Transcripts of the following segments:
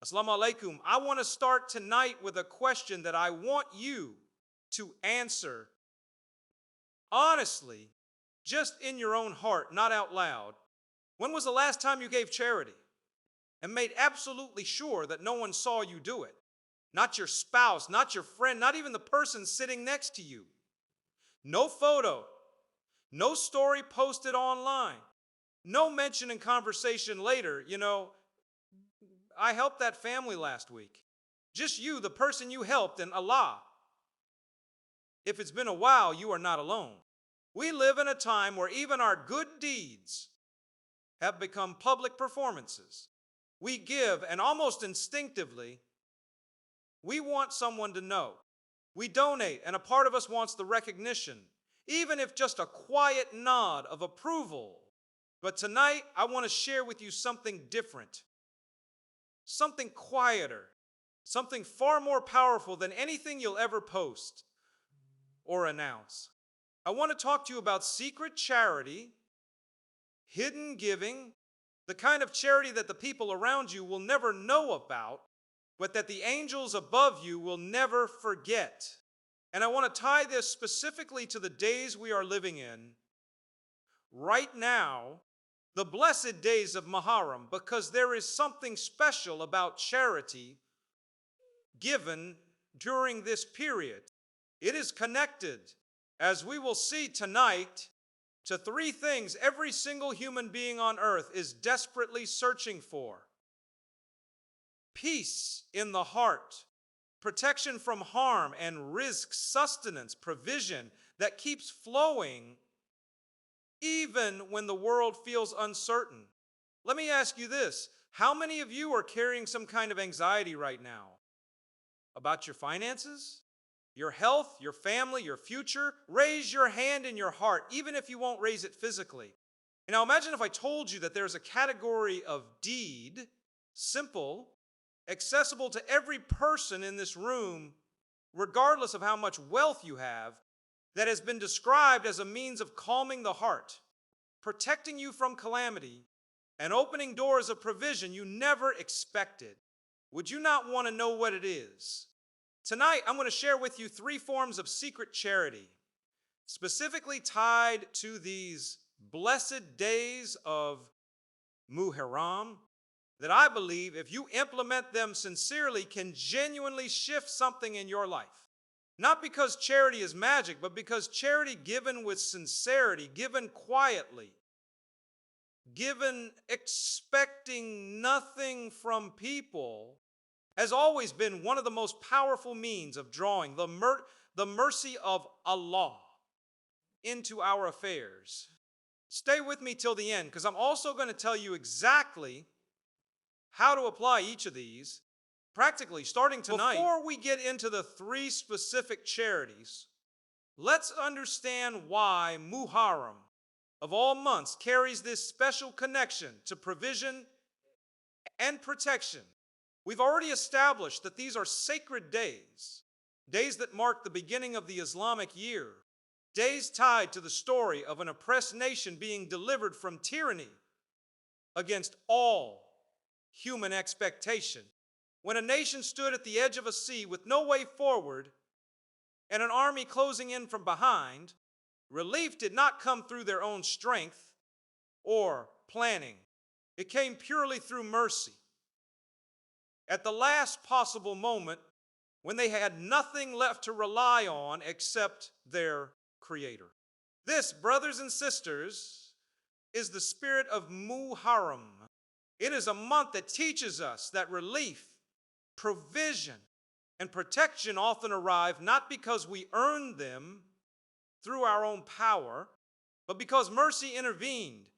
Assalamu alaikum. I want to start tonight with a question that I want you to answer honestly, just in your own heart, not out loud. When was the last time you gave charity and made absolutely sure that no one saw you do it? Not your spouse, not your friend, not even the person sitting next to you. No photo, no story posted online, no mention in conversation later. I helped that family last week. Just you, the person you helped, and Allah. If it's been a while, you are not alone. We live in a time where even our good deeds have become public performances. We give, and almost instinctively, we want someone to know. We donate, and a part of us wants the recognition, even if just a quiet nod of approval. But tonight, I want to share with you something different, something quieter, something far more powerful than anything you'll ever post or announce. I want to talk to you about secret charity, hidden giving, the kind of charity that the people around you will never know about, but that the angels above you will never forget. And I want to tie this specifically to the days we are living in right now, the blessed days of Muharram, because there is something special about charity given during this period. It is connected, as we will see tonight, to three things every single human being on earth is desperately searching for: peace in the heart, protection from harm, and rizq, sustenance, provision that keeps flowing even when the world feels uncertain. Let me ask you this: how many of you are carrying some kind of anxiety right now about your finances, your health, your family, your future? Raise your hand in your heart, even if you won't raise it physically. Now imagine if I told you that there's a category of deed, simple, accessible to every person in this room, regardless of how much wealth you have, that has been described as a means of calming the heart, protecting you from calamity, and opening doors of provision you never expected. Would you not want to know what it is? Tonight, I'm going to share with you three forms of secret charity, specifically tied to these blessed days of Muharram, that I believe, if you implement them sincerely, can genuinely shift something in your life. Not because charity is magic, but because charity given with sincerity, given quietly, given expecting nothing from people, has always been one of the most powerful means of drawing the mercy of Allah into our affairs. Stay with me till the end, because I'm also going to tell you exactly how to apply each of these practically starting tonight. Before we get into the three specific charities, let's understand why Muharram, of all months, carries this special connection to provision and protection. We've already established that these are sacred days, days that mark the beginning of the Islamic year, days tied to the story of an oppressed nation being delivered from tyranny against all human expectation. When a nation stood at the edge of a sea with no way forward and an army closing in from behind, relief did not come through their own strength or planning. It came purely through mercy. At the last possible moment, when they had nothing left to rely on except their Creator. This, brothers and sisters, is the spirit of Muharram. It is a month that teaches us that relief, provision, and protection often arrive not because we earned them through our own power, but because mercy intervened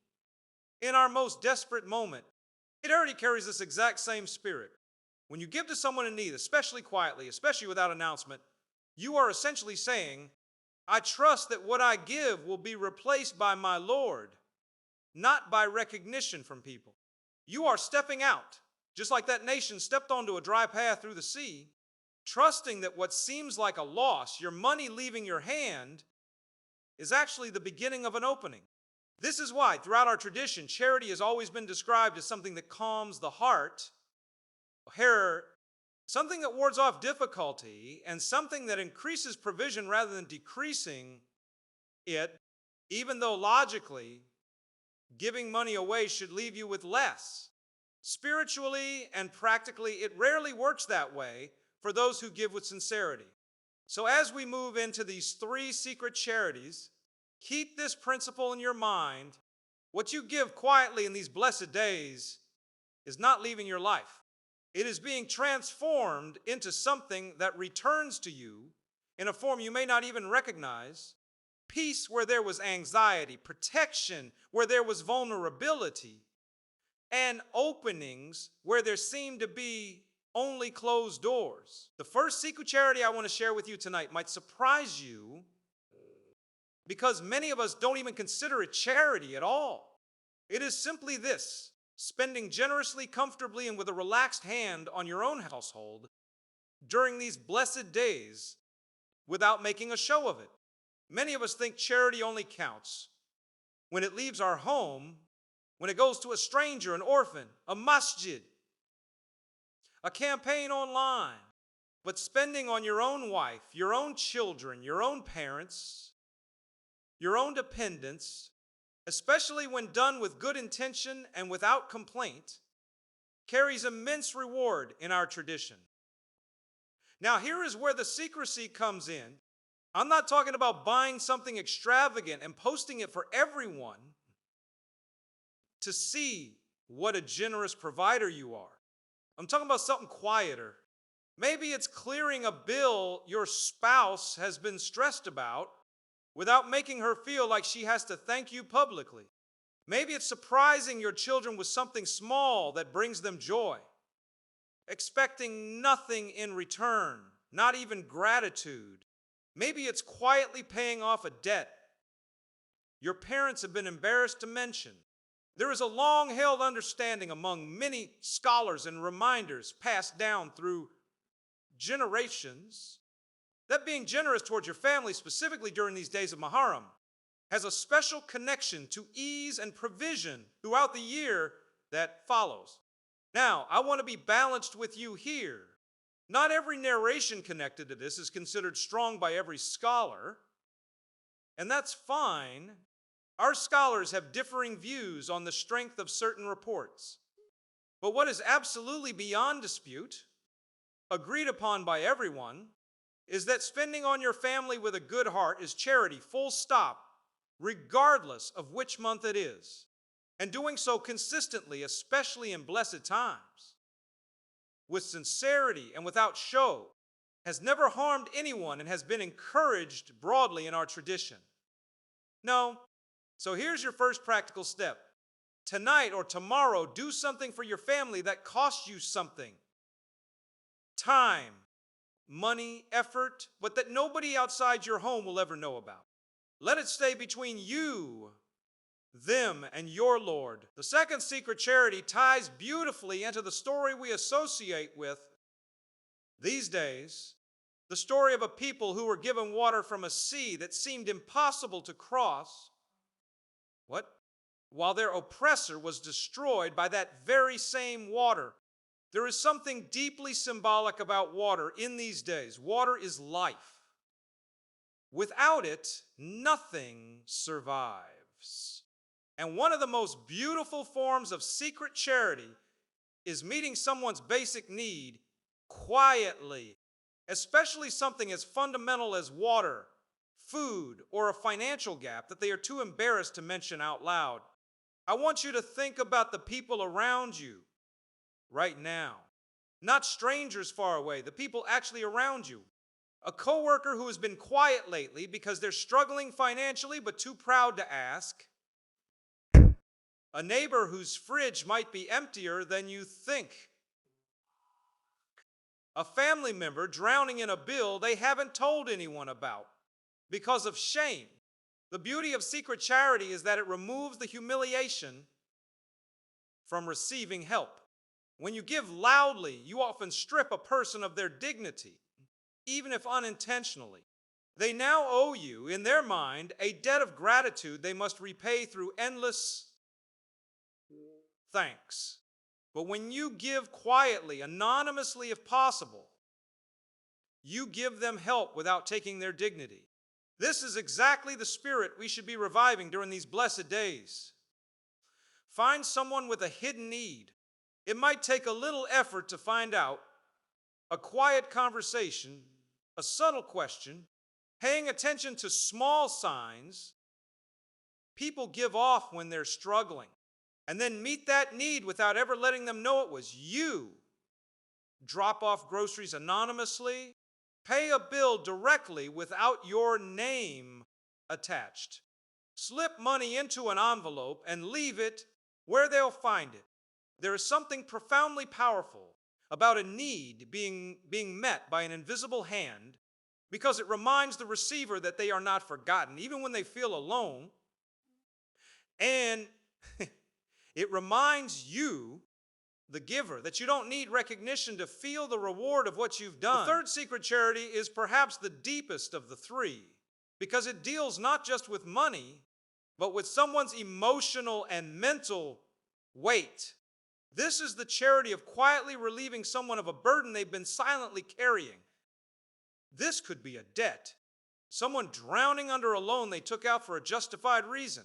in our most desperate moment. It already carries this exact same spirit. When you give to someone in need, especially quietly, especially without announcement, you are essentially saying, I trust that what I give will be replaced by my Lord, not by recognition from people. You are stepping out, just like that nation stepped onto a dry path through the sea, trusting that what seems like a loss, your money leaving your hand, is actually the beginning of an opening. This is why, throughout our tradition, charity has always been described as something that calms the heart Here, something that wards off difficulty and something that increases provision rather than decreasing it, even though logically giving money away should leave you with less. Spiritually and practically, it rarely works that way for those who give with sincerity. So as we move into these 3 secret charities, keep this principle in your mind. What you give quietly in these blessed days is not leaving your life. It is being transformed into something that returns to you in a form you may not even recognize. Peace where there was anxiety, protection where there was vulnerability, and openings where there seemed to be only closed doors. The first secret charity I want to share with you tonight might surprise you because many of us don't even consider it charity at all. It is simply this: spending generously, comfortably, and with a relaxed hand on your own household during these blessed days without making a show of it. Many of us think charity only counts when it leaves our home, when it goes to a stranger, an orphan, a masjid, a campaign online. But spending on your own wife, your own children, your own parents, your own dependents, especially when done with good intention and without complaint, carries immense reward in our tradition. Now, here is where the secrecy comes in. I'm not talking about buying something extravagant and posting it for everyone to see what a generous provider you are. I'm talking about something quieter. Maybe it's clearing a bill your spouse has been stressed about without making her feel like she has to thank you publicly. Maybe it's surprising your children with something small that brings them joy, expecting nothing in return, not even gratitude. Maybe it's quietly paying off a debt your parents have been embarrassed to mention. There is a long-held understanding among many scholars and reminders passed down through generations that being generous towards your family, specifically during these days of Muharram, has a special connection to ease and provision throughout the year that follows. Now, I want to be balanced with you here. Not every narration connected to this is considered strong by every scholar, and that's fine. Our scholars have differing views on the strength of certain reports. But what is absolutely beyond dispute, agreed upon by everyone, is that spending on your family with a good heart is charity, full stop, regardless of which month it is, and doing so consistently, especially in blessed times, with sincerity and without show, has never harmed anyone and has been encouraged broadly in our tradition. No. So here's your first practical step. Tonight or tomorrow, do something for your family that costs you something. Time, money, effort, but that nobody outside your home will ever know about. Let it stay between you, them, and your Lord. The second secret charity ties beautifully into the story we associate with these days, the story of a people who were given water from a sea that seemed impossible to cross. What? While their oppressor was destroyed by that very same water. There is something deeply symbolic about water in these days. Water is life. Without it, nothing survives. And one of the most beautiful forms of secret charity is meeting someone's basic need quietly, especially something as fundamental as water, food, or a financial gap that they are too embarrassed to mention out loud. I want you to think about the people around you right now, not strangers far away, the people actually around you. A coworker who has been quiet lately because they're struggling financially but too proud to ask. A neighbor whose fridge might be emptier than you think. A family member drowning in a bill they haven't told anyone about because of shame. The beauty of secret charity is that it removes the humiliation from receiving help. When you give loudly, you often strip a person of their dignity, even if unintentionally. They now owe you, in their mind, a debt of gratitude they must repay through endless thanks. But when you give quietly, anonymously if possible, you give them help without taking their dignity. This is exactly the spirit we should be reviving during these blessed days. Find someone with a hidden need. It might take a little effort to find out, a quiet conversation, a subtle question, paying attention to small signs people give off when they're struggling, and then meet that need without ever letting them know it was you. Drop off groceries anonymously, pay a bill directly without your name attached. Slip money into an envelope and leave it where they'll find it. There is something profoundly powerful about a need being met by an invisible hand, because it reminds the receiver that they are not forgotten, even when they feel alone. And it reminds you, the giver, that you don't need recognition to feel the reward of what you've done. The third secret charity is perhaps the deepest of the three, because it deals not just with money, but with someone's emotional and mental weight. This is the charity of quietly relieving someone of a burden they've been silently carrying. This could be a debt, someone drowning under a loan they took out for a justified reason,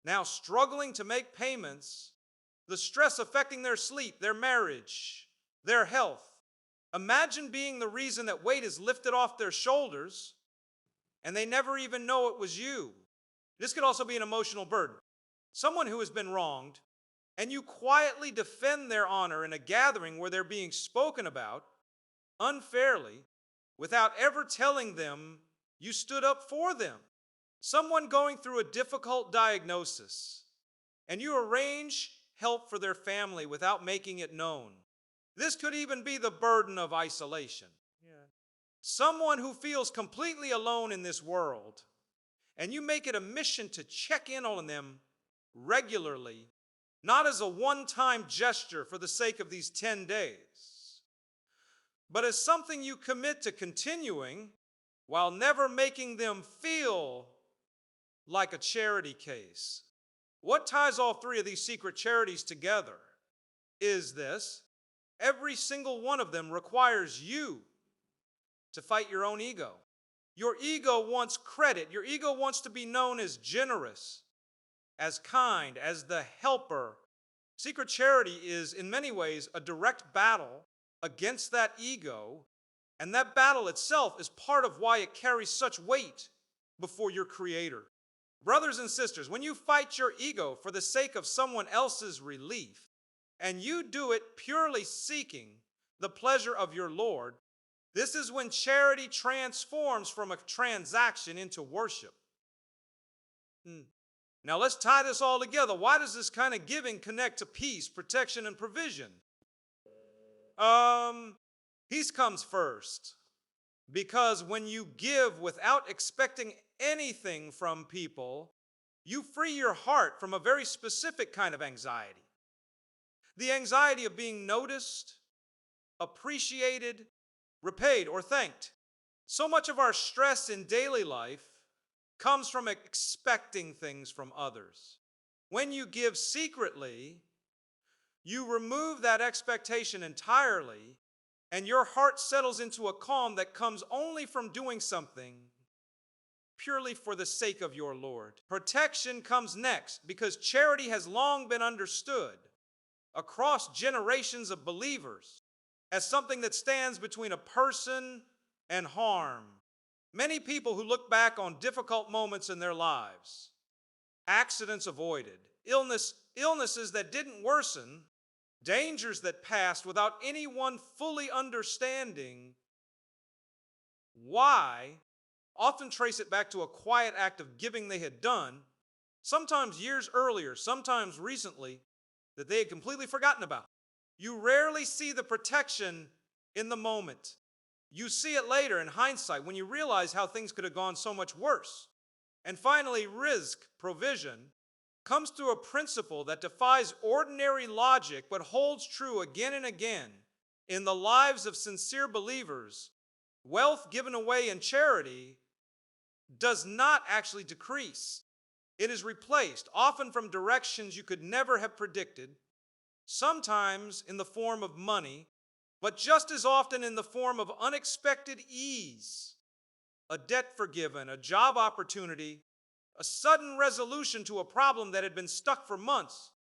now struggling to make payments, the stress affecting their sleep, their marriage, their health. Imagine being the reason that weight is lifted off their shoulders and they never even know it was you. This could also be an emotional burden. Someone who has been wronged, and you quietly defend their honor in a gathering where they're being spoken about unfairly without ever telling them you stood up for them. Someone going through a difficult diagnosis, and you arrange help for their family without making it known. This could even be the burden of isolation. Someone who feels completely alone in this world, and you make it a mission to check in on them regularly, not as a one-time gesture for the sake of these 10 days, but as something you commit to continuing while never making them feel like a charity case. What ties all three of these secret charities together is this: every single one of them requires you to fight your own ego. Your ego wants credit. Your ego wants to be known as generous, as kind, as the helper. Secret charity is, in many ways, a direct battle against that ego, and that battle itself is part of why it carries such weight before your Creator. Brothers and sisters, when you fight your ego for the sake of someone else's relief, and you do it purely seeking the pleasure of your Lord, this is when charity transforms from a transaction into worship. Now let's tie this all together. Why does this kind of giving connect to peace, protection, and provision? Peace comes first. Because when you give without expecting anything from people, you free your heart from a very specific kind of anxiety. The anxiety of being noticed, appreciated, repaid, or thanked. So much of our stress in daily life comes from expecting things from others. When you give secretly, you remove that expectation entirely, and your heart settles into a calm that comes only from doing something purely for the sake of your Lord. Protection comes next, because charity has long been understood across generations of believers as something that stands between a person and harm. Many people who look back on difficult moments in their lives, accidents avoided, illnesses that didn't worsen, dangers that passed without anyone fully understanding why, often trace it back to a quiet act of giving they had done, sometimes years earlier, sometimes recently, that they had completely forgotten about. You rarely see the protection in the moment. You see it later in hindsight when you realize how things could have gone so much worse. And finally, Rizq, provision, comes through a principle that defies ordinary logic but holds true again and again in the lives of sincere believers. Wealth given away in charity does not actually decrease. It is replaced, often from directions you could never have predicted, sometimes in the form of money, but just as often in the form of unexpected ease, a debt forgiven, a job opportunity, a sudden resolution to a problem that had been stuck for months.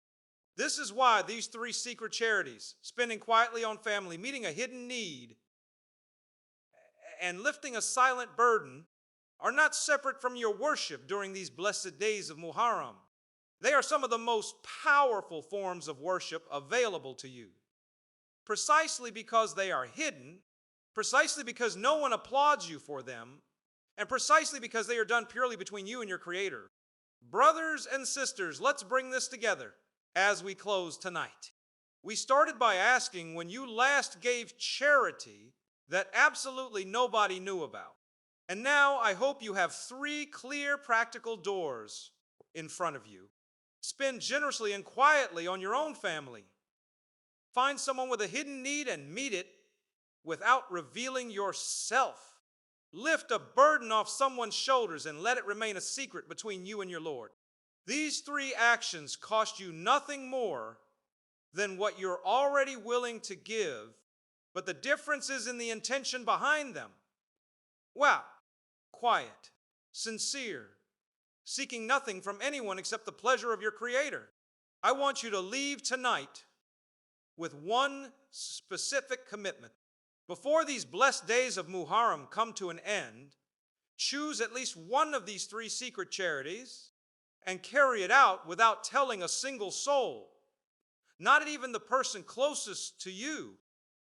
This is why these three secret charities, spending quietly on family, meeting a hidden need, and lifting a silent burden, are not separate from your worship during these blessed days of Muharram. They are some of the most powerful forms of worship available to you. Precisely because they are hidden, precisely because no one applauds you for them, and precisely because they are done purely between you and your Creator. Brothers and sisters, let's bring this together as we close tonight. We started by asking when you last gave charity that absolutely nobody knew about. And now I hope you have three clear, practical doors in front of you. Spend generously and quietly on your own family. Find someone with a hidden need and meet it without revealing yourself. Lift a burden off someone's shoulders and let it remain a secret between you and your Lord. These three actions cost you nothing more than what you're already willing to give, but the difference is in the intention behind them. Wow, quiet, sincere, seeking nothing from anyone except the pleasure of your Creator. I want you to leave tonight with one specific commitment. Before these blessed days of Muharram come to an end, choose at least one of these three secret charities and carry it out without telling a single soul, not even the person closest to you.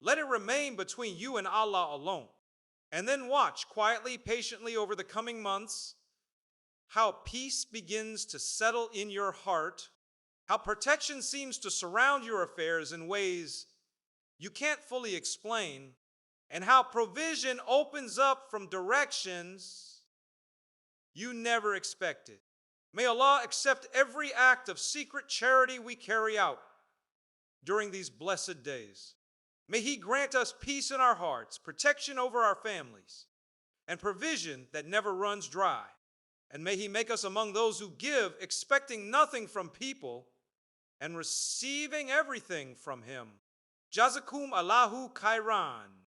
Let it remain between you and Allah alone. And then watch quietly, patiently over the coming months how peace begins to settle in your heart, how protection seems to surround your affairs in ways you can't fully explain, and how provision opens up from directions you never expected. May Allah accept every act of secret charity we carry out during these blessed days. May He grant us peace in our hearts, protection over our families, and provision that never runs dry. And may He make us among those who give, expecting nothing from people and receiving everything from Him. Jazakum Allahu Khairan.